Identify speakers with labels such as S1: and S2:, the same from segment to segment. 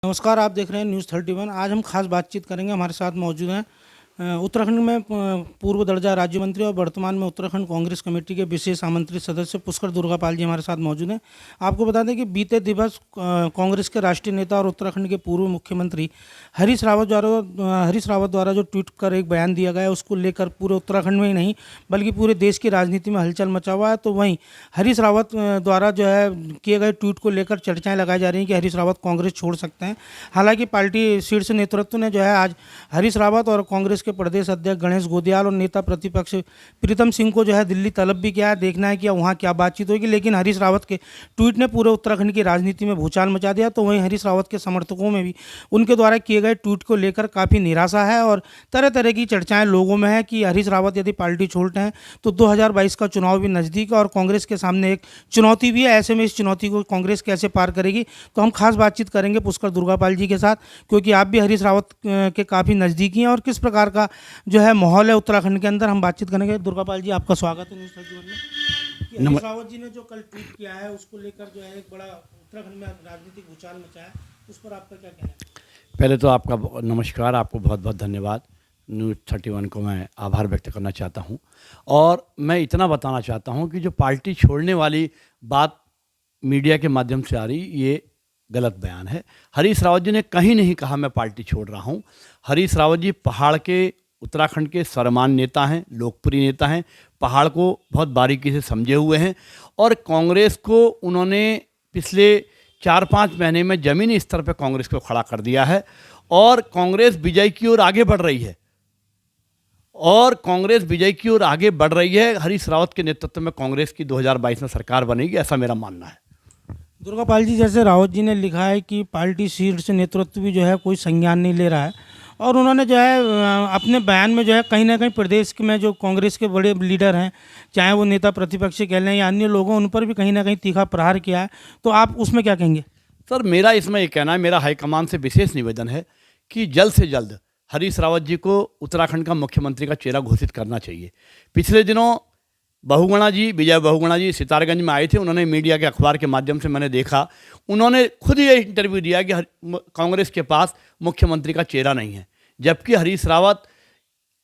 S1: नमस्कार, आप देख रहे हैं न्यूज़ 31। आज हम खास बातचीत करेंगे। हमारे साथ मौजूद हैं उत्तराखंड में पूर्व दर्जा राज्य मंत्री और वर्तमान में उत्तराखंड कांग्रेस कमेटी के विशेष आमंत्रित सदस्य पुष्कर दुर्गापाल जी हमारे साथ मौजूद हैं। आपको बता दें कि बीते दिवस कांग्रेस के राष्ट्रीय नेता और उत्तराखंड के पूर्व मुख्यमंत्री हरीश रावत द्वारा जो ट्वीट कर एक बयान दिया गया है, उसको लेकर पूरे उत्तराखंड में ही नहीं बल्कि पूरे देश की राजनीति में हलचल मचा हुआ है। तो वहीं हरीश रावत द्वारा जो है किए गए ट्वीट को लेकर चर्चाएं लगाई जा रही हैं कि हरीश रावत कांग्रेस छोड़ सकते हैं। हालांकि पार्टी शीर्ष नेतृत्व ने जो है आज हरीश रावत और कांग्रेस के प्रदेश अध्यक्ष गणेश गोदियाल और नेता प्रतिपक्ष प्रीतम सिंह को जो है दिल्ली तलब भी किया है। देखना है कि वहाँ क्या बातचीत होगी, लेकिन हरीश रावत के ट्वीट ने पूरे उत्तराखंड की राजनीति में भूचाल मचा दिया। तो वहीं हरीश रावत के समर्थकों में भी उनके द्वारा किए गए ट्वीट को लेकर काफ़ी निराशा है और तरह तरह की चर्चाएं लोगों में है कि हरीश रावत यदि पार्टी छोड़ते हैं तो 2022 का चुनाव भी नज़दीक है और कांग्रेस के सामने एक चुनौती भी है। ऐसे में इस चुनौती को कांग्रेस कैसे पार करेगी, तो हम खास बातचीत करेंगे पुष्कर दुर्गापाल जी के साथ, क्योंकि आप भी हरीश रावत के काफ़ी नज़दीकी हैं और किस प्रकार का जो है माहौल है उत्तराखंड के अंदर, हम बातचीत करेंगे। दुर्गापाल जी, आपका स्वागत है न्यूज़ 31 में। कि हरीश रावत जी ने जो कल ट्वीट किया है उसको लेकर जो है एक बड़ा उत्तराखंड में राजनीतिक भूचाल मचा है, उस पर आपका क्या कहना है?
S2: पहले तो आपका नमस्कार, आपको बहुत बहुत धन्यवाद। न्यूज़ 31 को मैं आभार व्यक्त करना चाहता हूं और मैं इतना बताना चाहता हूं कि जो पार्टी छोड़ने वाली बात मीडिया के माध्यम से आ रही, ये गलत बयान है। हरीश रावत जी ने कहीं नहीं कहा मैं पार्टी छोड़ रहा हूं। हरीश रावत जी पहाड़ के, उत्तराखंड के सर्वमान्य नेता हैं, लोकप्रिय नेता हैं, पहाड़ को बहुत बारीकी से समझे हुए हैं और कांग्रेस को उन्होंने पिछले 4-5 महीने में ज़मीनी स्तर पर कांग्रेस को खड़ा कर दिया है और कांग्रेस विजय की ओर आगे बढ़ रही है हरीश रावत के नेतृत्व में कांग्रेस की 2022 में सरकार बनेगी, ऐसा मेरा मानना है।
S1: दुर्गापाल जी, जैसे रावत जी ने लिखा है कि पार्टी शीर्ष नेतृत्व भी जो है कोई संज्ञान नहीं ले रहा है और उन्होंने जो है अपने बयान में जो है कहीं ना कहीं प्रदेश में जो कांग्रेस के बड़े लीडर हैं, चाहे वो नेता प्रतिपक्ष कह लें या अन्य लोगों, उन पर भी कहीं ना कहीं तीखा प्रहार किया है। तो आप उसमें क्या कहेंगे?
S2: सर, मेरा इसमें ये कहना है, मेरा हाईकमान से विशेष निवेदन है कि जल्द से जल्द हरीश रावत जी को उत्तराखंड का मुख्यमंत्री का चेहरा घोषित करना चाहिए। पिछले दिनों विजय बहुगुणा जी सितारगंज में आए थे। उन्होंने मीडिया के अखबार के माध्यम से मैंने देखा, उन्होंने खुद ये इंटरव्यू दिया कि कांग्रेस के पास मुख्यमंत्री का चेहरा नहीं है, जबकि हरीश रावत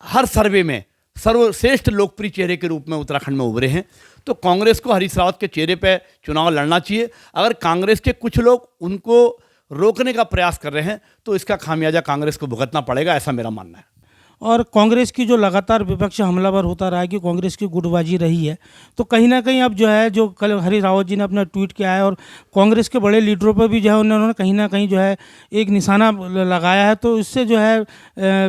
S2: हर सर्वे में सर्वश्रेष्ठ लोकप्रिय चेहरे के रूप में उत्तराखंड में उभरे हैं। तो कांग्रेस को हरीश रावत के चेहरे पर चुनाव लड़ना चाहिए। अगर कांग्रेस के कुछ लोग उनको रोकने का प्रयास कर रहे हैं तो इसका खामियाजा कांग्रेस को भुगतना पड़ेगा, ऐसा मेरा मानना है।
S1: और कांग्रेस की जो लगातार विपक्ष हमलावर होता रहा है कि कांग्रेस की गुटबाजी रही है, तो कहीं ना कहीं अब जो है जो कल हरीश रावत जी ने अपना ट्वीट किया है और कांग्रेस के बड़े लीडरों पर भी जो है उन्होंने कहीं ना कहीं जो है एक निशाना लगाया है, तो इससे जो है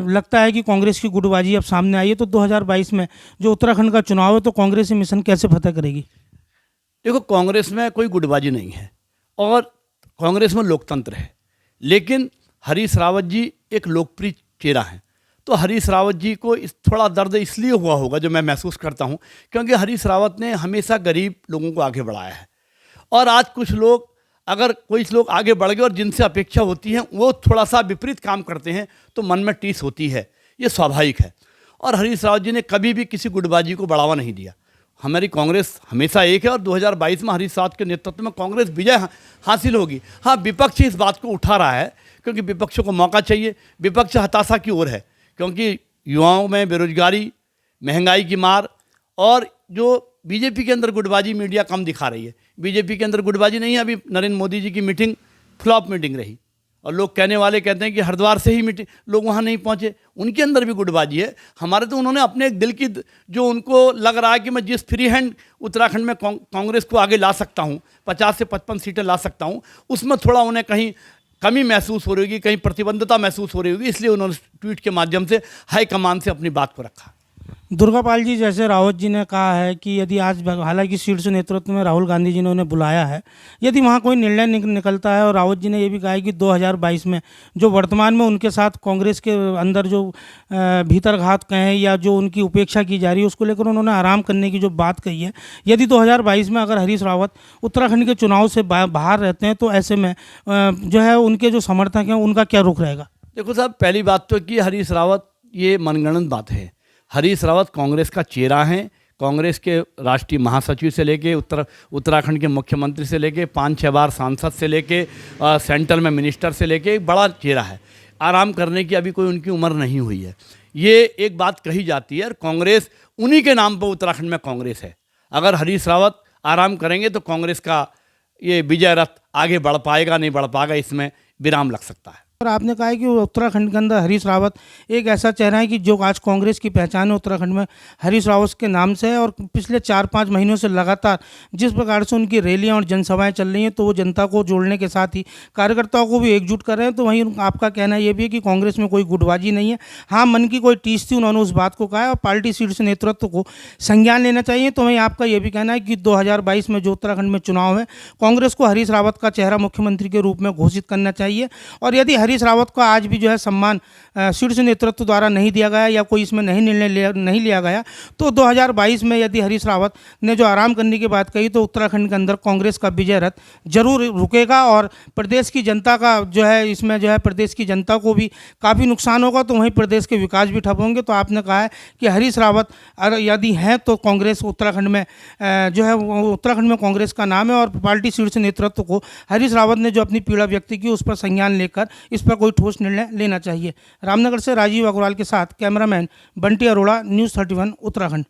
S1: लगता है कि कांग्रेस की गुटबाजी अब सामने आई है। तो 2022 में जो उत्तराखंड का चुनाव है, तो कांग्रेस ये मिशन कैसे फतह करेगी?
S2: देखो, कांग्रेस में कोई गुटबाजी नहीं है और कांग्रेस में लोकतंत्र है, लेकिन हरीश रावत जी एक लोकप्रिय चेहरा हैं। तो हरीश रावत जी को थोड़ा दर्द इसलिए हुआ होगा, जो मैं महसूस करता हूं, क्योंकि हरीश रावत ने हमेशा गरीब लोगों को आगे बढ़ाया है और आज कुछ लोग आगे बढ़ गए और जिनसे अपेक्षा होती है वो थोड़ा सा विपरीत काम करते हैं तो मन में टीस होती है, ये स्वाभाविक है। और हरीश रावत जी ने कभी भी किसी गुटबाजी को बढ़ावा नहीं दिया। हमारी कांग्रेस हमेशा एक है और 2022 में हरीश रावत के नेतृत्व में कांग्रेस विजय हासिल होगी। हाँ, विपक्ष इस बात को उठा रहा है क्योंकि विपक्षों को मौका चाहिए। विपक्ष हताशा की ओर है क्योंकि युवाओं में बेरोजगारी, महंगाई की मार और जो बीजेपी के अंदर गुटबाजी मीडिया कम दिखा रही है। बीजेपी के अंदर गुटबाजी नहीं है। अभी नरेंद्र मोदी जी की मीटिंग फ्लॉप मीटिंग रही और लोग कहते हैं कि हरिद्वार से ही मीटिंग, लोग वहाँ नहीं पहुँचे, उनके अंदर भी गुटबाजी है। हमारे तो उन्होंने अपने एक दिल की, जो उनको लग रहा है कि मैं जिस फ्री हैंड उत्तराखंड में कांग्रेस को आगे ला सकता हूँ, 50 से 55 सीटें ला सकता हूँ, उसमें थोड़ा उन्हें कहीं कमी महसूस हो रही होगी, कहीं प्रतिबद्धता महसूस हो रही होगी, इसलिए उन्होंने ट्वीट के माध्यम से हाईकमान से अपनी बात को रखा।
S1: दुर्गापाल जी, जैसे रावत जी ने कहा है कि यदि आज, हालांकि शीर्ष नेतृत्व में राहुल गांधी जी ने उन्हें बुलाया है, यदि वहाँ कोई निर्णय निकलता है, और रावत जी ने ये भी कहा है कि 2022 में जो वर्तमान में उनके साथ कांग्रेस के अंदर जो भीतरघात कहें या जो उनकी उपेक्षा की जा रही है, उसको लेकर उन्होंने आराम करने की जो बात कही है। यदि 2022 में अगर हरीश रावत उत्तराखंड के चुनाव से बाहर रहते हैं तो ऐसे में जो है उनके जो समर्थक हैं उनका क्या रुख रहेगा?
S2: देखो साहब, पहली बात तो कि हरीश रावत ये मनगढ़ंत बात है। हरीश रावत कांग्रेस का चेहरा हैं, कांग्रेस के राष्ट्रीय महासचिव से लेके उत्तराखंड के मुख्यमंत्री से लेके 5-6 बार सांसद से लेके सेंट्रल में मिनिस्टर से लेके एक बड़ा चेहरा है। आराम करने की अभी कोई उनकी उम्र नहीं हुई है। ये एक बात कही जाती है और कांग्रेस उन्हीं के नाम पर उत्तराखंड में कांग्रेस है। अगर हरीश रावत आराम करेंगे तो कांग्रेस का ये विजय रथ आगे बढ़ पाएगा, नहीं बढ़ पाएगा, इसमें विराम लग सकता है।
S1: और आपने कहा है कि उत्तराखंड के अंदर हरीश रावत एक ऐसा चेहरा है कि जो आज कांग्रेस की पहचान है उत्तराखंड में हरीश रावत के नाम से है। और पिछले 4-5 महीनों से लगातार जिस प्रकार से उनकी रैलियां और जनसभाएं चल रही हैं तो वो जनता को जोड़ने के साथ ही कार्यकर्ताओं को भी एकजुट कर रहे हैं। तो वहीं आपका कहना ये भी है कि कांग्रेस में कोई गुटबाजी नहीं है। हाँ, मन की कोई टीस थी, उन्होंने उस बात को कहा है और पार्टी शीर्ष नेतृत्व को संज्ञान लेना चाहिए। तो वहीं आपका ये भी कहना है कि 2022 में जो उत्तराखंड में चुनाव है कांग्रेस को हरीश रावत का चेहरा मुख्यमंत्री के रूप में घोषित करना चाहिए। और यदि हरीश रावत को आज भी जो है सम्मान शीर्ष नेतृत्व द्वारा नहीं दिया गया या कोई इसमें निर्णय नहीं लिया गया तो 2022 में यदि हरीश रावत ने जो आराम करने की बात कही तो उत्तराखंड के अंदर कांग्रेस का विजय रथ जरूर रुकेगा और प्रदेश की जनता का जो है इसमें जो है प्रदेश की जनता को भी काफ़ी नुकसान होगा। तो वहीं प्रदेश के विकास भी ठप होंगे। तो आपने कहा है कि हरीश रावत यदि हैं तो कांग्रेस उत्तराखंड में जो है उत्तराखंड में कांग्रेस का नाम है और पार्टी शीर्ष नेतृत्व को हरीश रावत ने जो अपनी पीड़ा व्यक्त की उस पर संज्ञान लेकर इस पर कोई ठोस निर्णय लेना चाहिए। रामनगर से राजीव अग्रवाल के साथ कैमरामैन बंटी अरोड़ा, न्यूज़ 31 उत्तराखंड।